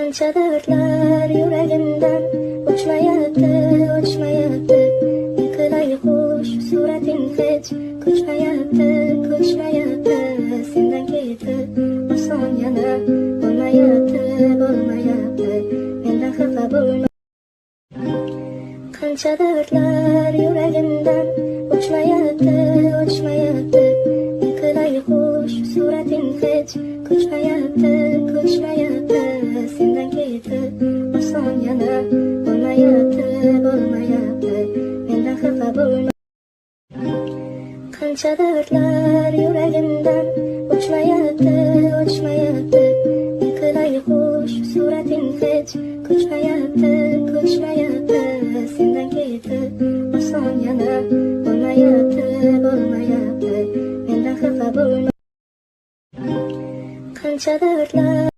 Qancha dardlar yuragimdan o'chmayapti, o'chmayapti. Yiqilay xush surating hech ko'chmayapti, ko'chmayapti. Sendan ketib oson yana bo'lmayapti, bo'lmayapti. Mendan xafa bo'lma. Qancha dardlar yuragimdan o'chmayapti, o'chmayapti. Yiqilay xush surating hech ko'chmayapti, ko'chmayapti. Sendan ketib oson yana bo'lmayapti, bo'lmayapti. Mendan xafa bo'lma. Qancha dardlar yuragimdan o'chmayapti, o'chmayapti. Yiqilay xush surating hech ko'chmayapti, ko'chmayapti. Sendan ketib oson yana bo'lmayapti, bo'lmayapti. Mendan xafa bo'lma. Qancha dardlar